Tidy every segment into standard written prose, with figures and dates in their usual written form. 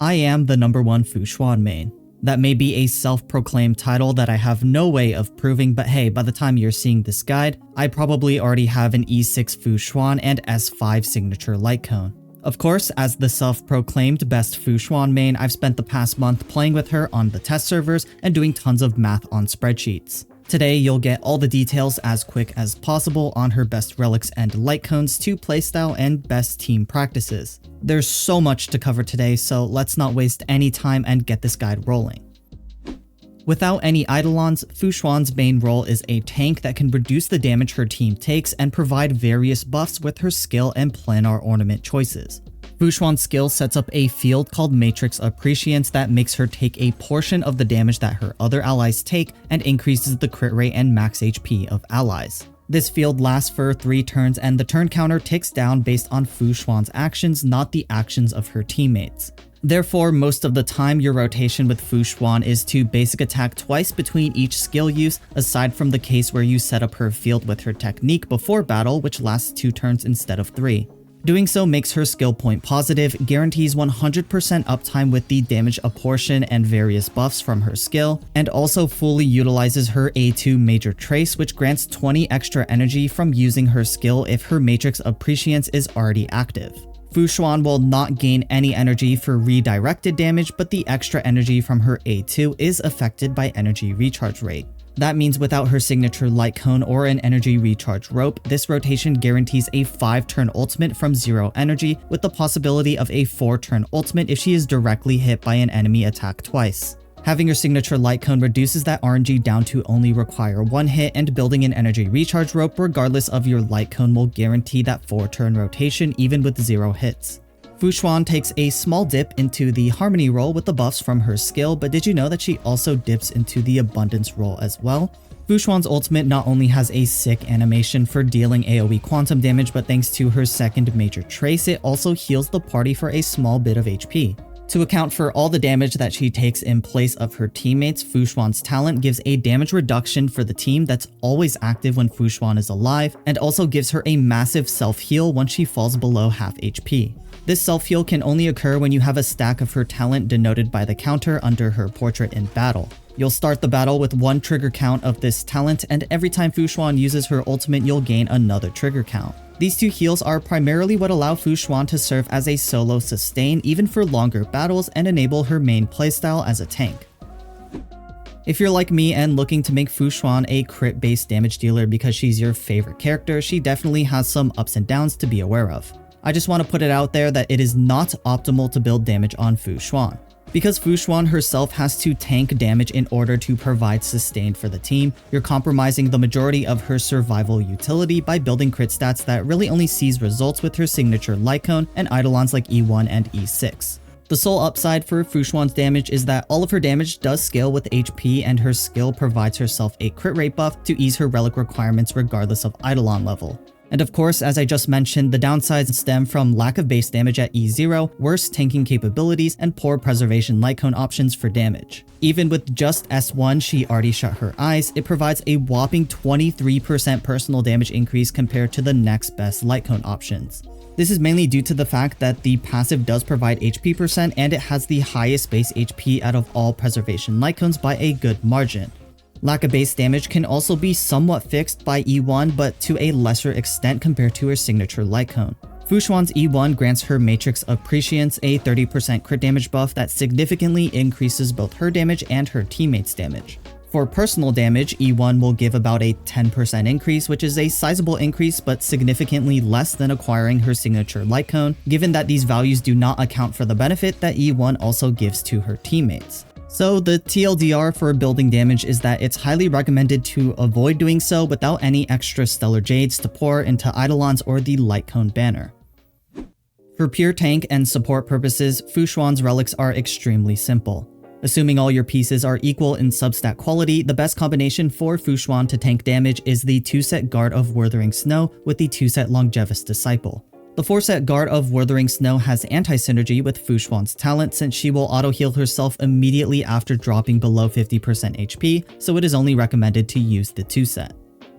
I am the #1 Fu Xuan main. That may be a self-proclaimed title that I have no way of proving, but hey, by the time you're seeing this guide, I probably already have an E6 Fu Xuan and S5 signature light cone. Of course, as the self-proclaimed best Fu Xuan main, I've spent the past month playing with her on the test servers and doing tons of math on spreadsheets. Today, you'll get all the details as quick as possible on her best relics and light cones to playstyle and best team practices. There's so much to cover today, so let's not waste any time and get this guide rolling. Without any eidolons, Fu Xuan's main role is a tank that can reduce the damage her team takes and provide various buffs with her skill and planar ornament choices. Fu Xuan's skill sets up a field called Matrix of Prescience that makes her take a portion of the damage that her other allies take and increases the crit rate and max HP of allies. This field lasts for 3 turns and the turn counter ticks down based on Fu Xuan's actions, not the actions of her teammates. Therefore, most of the time your rotation with Fu Xuan is to basic attack twice between each skill use, aside from the case where you set up her field with her technique before battle, which lasts 2 turns instead of 3. Doing so makes her skill point positive, guarantees 100% uptime with the damage apportion and various buffs from her skill, and also fully utilizes her A2 major trace, which grants 20 extra energy from using her skill if her Matrix of Prescience is already active. Fu Xuan will not gain any energy for redirected damage, but the extra energy from her A2 is affected by energy recharge rate. That means without her signature light cone or an energy recharge rope, this rotation guarantees a 5-turn ultimate from 0 energy, with the possibility of a 4-turn ultimate if she is directly hit by an enemy attack twice. Having your signature light cone reduces that RNG down to only require 1 hit, and building an energy recharge rope regardless of your light cone will guarantee that 4-turn rotation even with 0 hits. Fu Xuan takes a small dip into the Harmony role with the buffs from her skill, but did you know that she also dips into the Abundance role as well? Fu Xuan's ultimate not only has a sick animation for dealing AoE quantum damage, but thanks to her second major trace, it also heals the party for a small bit of HP. To account for all the damage that she takes in place of her teammates, Fu Xuan's talent gives a damage reduction for the team that's always active when Fu Xuan is alive, and also gives her a massive self-heal once she falls below half HP. This self-heal can only occur when you have a stack of her talent denoted by the counter under her portrait in battle. You'll start the battle with 1 trigger count of this talent, and every time Fu Xuan uses her ultimate, you'll gain another trigger count. These 2 heals are primarily what allow Fu Xuan to serve as a solo sustain even for longer battles and enable her main playstyle as a tank. If you're like me and looking to make Fu Xuan a crit-based damage dealer because she's your favorite character, she definitely has some ups and downs to be aware of. I just want to put it out there that it is not optimal to build damage on Fu Xuan. Because Fu Xuan herself has to tank damage in order to provide sustain for the team, you're compromising the majority of her survival utility by building crit stats that really only sees results with her signature light cone and eidolons like E1 and E6. The sole upside for Fu Xuan's damage is that all of her damage does scale with HP, and her skill provides herself a crit rate buff to ease her relic requirements regardless of eidolon level. And of course, as I just mentioned, the downsides stem from lack of base damage at E0, worse tanking capabilities, and poor preservation light cone options for damage. Even with just S1, she already shut her eyes. It provides a whopping 23% personal damage increase compared to the next best light cone options. This is mainly due to the fact that the passive does provide HP percent, and it has the highest base HP out of all preservation light cones by a good margin. Lack of base damage can also be somewhat fixed by E1, but to a lesser extent compared to her signature light cone. Fu Xuan's E1 grants her Matrix of Prescience a 30% crit damage buff that significantly increases both her damage and her teammates' damage. For personal damage, E1 will give about a 10% increase, which is a sizable increase but significantly less than acquiring her signature light cone, given that these values do not account for the benefit that E1 also gives to her teammates. So the TLDR for building damage is that it's highly recommended to avoid doing so without any extra stellar jades to pour into eidolons or the light cone banner. For pure tank and support purposes, Fu Xuan's relics are extremely simple. Assuming all your pieces are equal in substat quality, the best combination for Fu Xuan to tank damage is the 2-set Guard of Wuthering Snow with the 2-set Longevous Disciple. The 4-set Guard of Wuthering Snow has anti-synergy with Fu Xuan's talent, since she will auto-heal herself immediately after dropping below 50% HP, so it is only recommended to use the 2-set.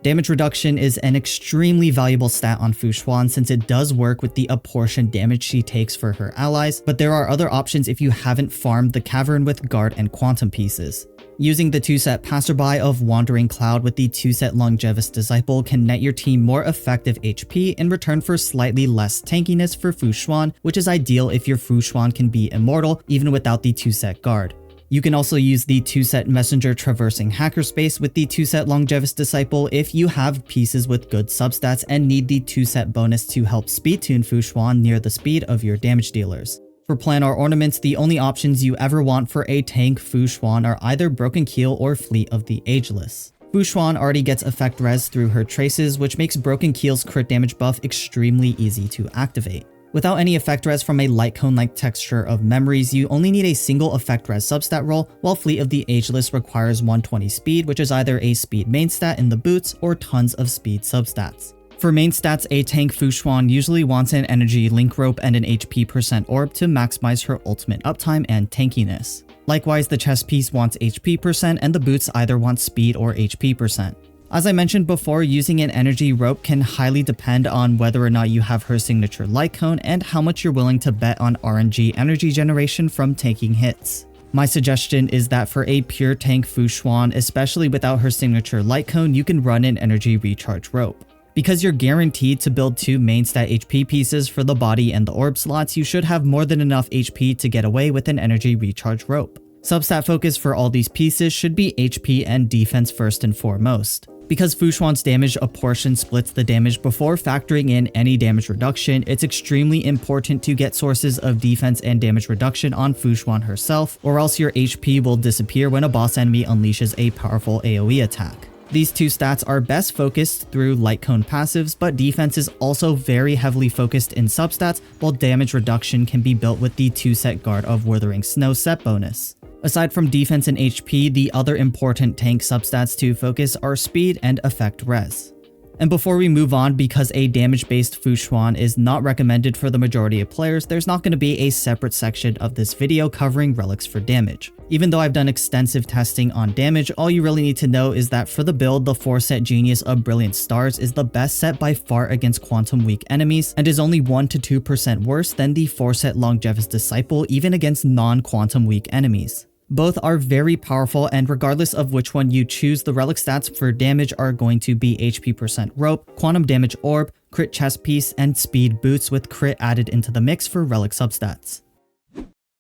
Damage reduction is an extremely valuable stat on Fu Xuan since it does work with the apportioned damage she takes for her allies, but there are other options if you haven't farmed the cavern with guard and quantum pieces. Using the 2-set Passerby of Wandering Cloud with the 2-set Longevous Disciple can net your team more effective HP in return for slightly less tankiness for Fu Xuan, which is ideal if your Fu Xuan can be immortal even without the 2-set guard. You can also use the 2-set Messenger Traversing Hackerspace with the 2-set Longevous Disciple if you have pieces with good substats and need the 2-set bonus to help speed tune Fu Xuan near the speed of your damage dealers. For Planar Ornaments, the only options you ever want for a tank Fu Xuan are either Broken Keel or Fleet of the Ageless. Fu Xuan already gets effect res through her traces, which makes Broken Keel's crit damage buff extremely easy to activate. Without any effect res from a light cone-like texture of memories, you only need a single effect res substat roll, while Fleet of the Ageless requires 120 speed, which is either a speed main stat in the boots or tons of speed substats. For main stats, a tank Fu Xuan usually wants an energy link rope and an HP % orb to maximize her ultimate uptime and tankiness. Likewise, the chest piece wants HP % and the boots either want speed or HP %. As I mentioned before, using an energy rope can highly depend on whether or not you have her signature light cone and how much you're willing to bet on RNG energy generation from tanking hits. My suggestion is that for a pure tank Fu Xuan, especially without her signature light cone, you can run an energy recharge rope. Because you're guaranteed to build 2 main stat HP pieces for the body and the orb slots, you should have more than enough HP to get away with an energy recharge rope. Substat focus for all these pieces should be HP and defense first and foremost. Because Fu Xuan's damage apportion splits the damage before factoring in any damage reduction, it's extremely important to get sources of defense and damage reduction on Fu Xuan herself, or else your HP will disappear when a boss enemy unleashes a powerful AoE attack. These 2 stats are best focused through light cone passives, but defense is also very heavily focused in substats, while damage reduction can be built with the 2-set Guard of Wuthering Snow set bonus. Aside from defense and HP, the other important tank substats to focus are speed and effect res. And before we move on, because a damage-based Fu Xuan is not recommended for the majority of players, there's not going to be a separate section of this video covering relics for damage. Even though I've done extensive testing on damage, all you really need to know is that for the build, the 4-set Genius of Brilliant Stars is the best set by far against quantum weak enemies, and is only 1 to 2% worse than the 4-set Longevous Disciple even against non-quantum weak enemies. Both are very powerful, and regardless of which one you choose, the relic stats for damage are going to be HP % rope, quantum damage orb, crit chest piece, and speed boots with crit added into the mix for relic substats.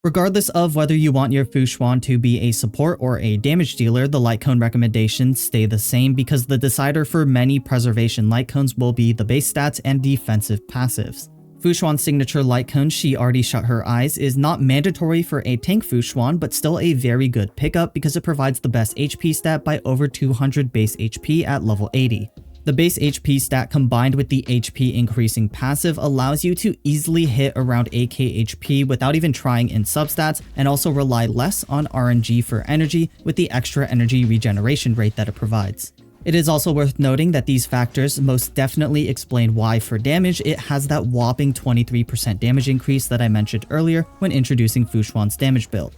Regardless of whether you want your Fu Xuan to be a support or a damage dealer, the light cone recommendations stay the same because the decider for many preservation light cones will be the base stats and defensive passives. Fu Xuan's signature light cone, She Already Shut Her Eyes, is not mandatory for a tank Fu Xuan, but still a very good pickup because it provides the best HP stat by over 200 base HP at level 80. The base HP stat combined with the HP increasing passive allows you to easily hit around 8k HP without even trying in substats, and also rely less on RNG for energy with the extra energy regeneration rate that it provides. It is also worth noting that these factors most definitely explain why for damage it has that whopping 23% damage increase that I mentioned earlier when introducing Fu Xuan's damage build.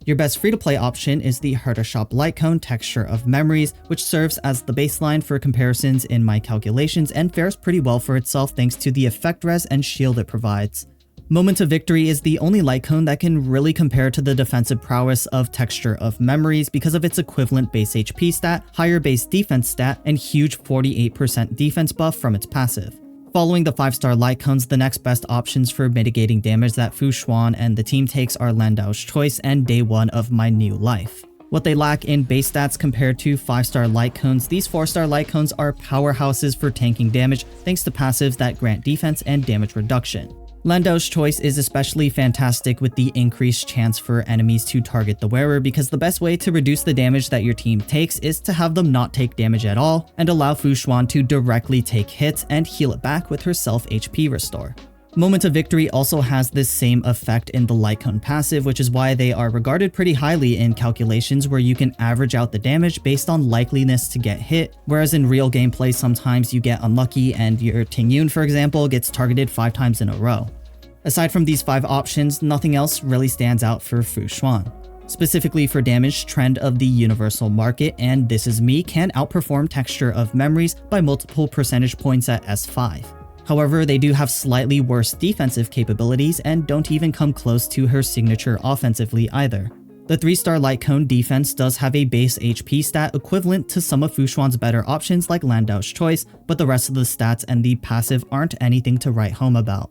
Your best free-to-play option is the Herta Shop Light Cone Texture of Memories, which serves as the baseline for comparisons in my calculations and fares pretty well for itself thanks to the effect res and shield it provides. Moment of Victory is the only light cone that can really compare to the defensive prowess of Texture of Memories because of its equivalent base HP stat, higher base defense stat, and huge 48% defense buff from its passive. Following the 5-star light cones, the next best options for mitigating damage that Fu Xuan and the team takes are Landau's Choice and Day 1 of My New Life. What they lack in base stats compared to 5-star light cones, these 4-star light cones are powerhouses for tanking damage thanks to passives that grant defense and damage reduction. Landau's Choice is especially fantastic with the increased chance for enemies to target the wearer because the best way to reduce the damage that your team takes is to have them not take damage at all and allow Fu Xuan to directly take hits and heal it back with her self HP restore. Moment of Victory also has this same effect in the light cone passive, which is why they are regarded pretty highly in calculations where you can average out the damage based on likeliness to get hit, whereas in real gameplay sometimes you get unlucky and your Ting Yun, for example, gets targeted 5 times in a row. Aside from these 5 options, nothing else really stands out for Fu Xuan. Specifically for damage, Trend of the Universal Market and This Is Me can outperform Texture of Memories by multiple percentage points at S5. However, they do have slightly worse defensive capabilities and don't even come close to her signature offensively either. The 3-star Light Cone defense does have a base HP stat equivalent to some of Fu Xuan's better options like Landau's Choice, but the rest of the stats and the passive aren't anything to write home about.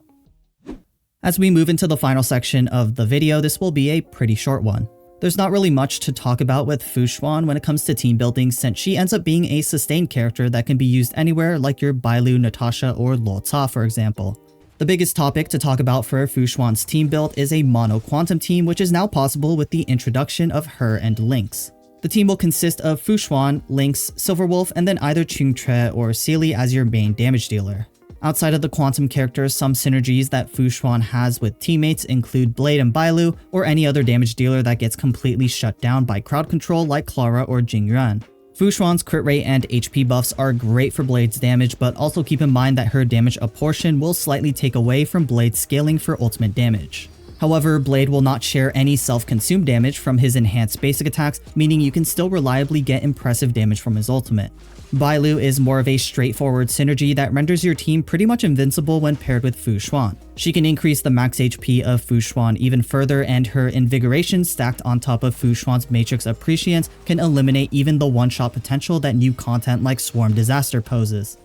As we move into the final section of the video, this will be a pretty short one. There's not really much to talk about with Fu Xuan when it comes to team building, since she ends up being a sustained character that can be used anywhere, like your Bailu, Natasha, or Luo for example. The biggest topic to talk about for Fu Xuan's team build is a mono quantum team, which is now possible with the introduction of her and Lynx. The team will consist of Fu Xuan, Lynx, Silverwolf, and then either Chungtre or Sealy as your main damage dealer. Outside of the quantum characters, some synergies that Fu Xuan has with teammates include Blade and Bailu, or any other damage dealer that gets completely shut down by crowd control like Clara or Jingyuan. Fu Xuan's crit rate and HP buffs are great for Blade's damage, but also keep in mind that her damage apportion will slightly take away from Blade's scaling for ultimate damage. However, Blade will not share any self-consumed damage from his enhanced basic attacks, meaning you can still reliably get impressive damage from his ultimate. Bailu is more of a straightforward synergy that renders your team pretty much invincible when paired with Fu Xuan. She can increase the max HP of Fu Xuan even further, and her Invigoration stacked on top of Fu Xuan's Matrix Appreciance can eliminate even the one-shot potential that new content like Swarm Disaster poses.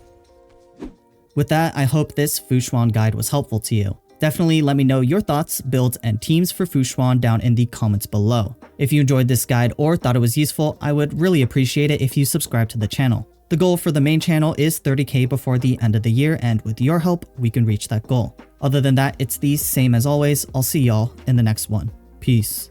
With that, I hope this Fu Xuan guide was helpful to you. Definitely let me know your thoughts, builds, and teams for Fu Xuan down in the comments below. If you enjoyed this guide or thought it was useful, I would really appreciate it if you subscribe to the channel. The goal for the main channel is 30k before the end of the year, and with your help, we can reach that goal. Other than that, it's the same as always. I'll see y'all in the next one. Peace.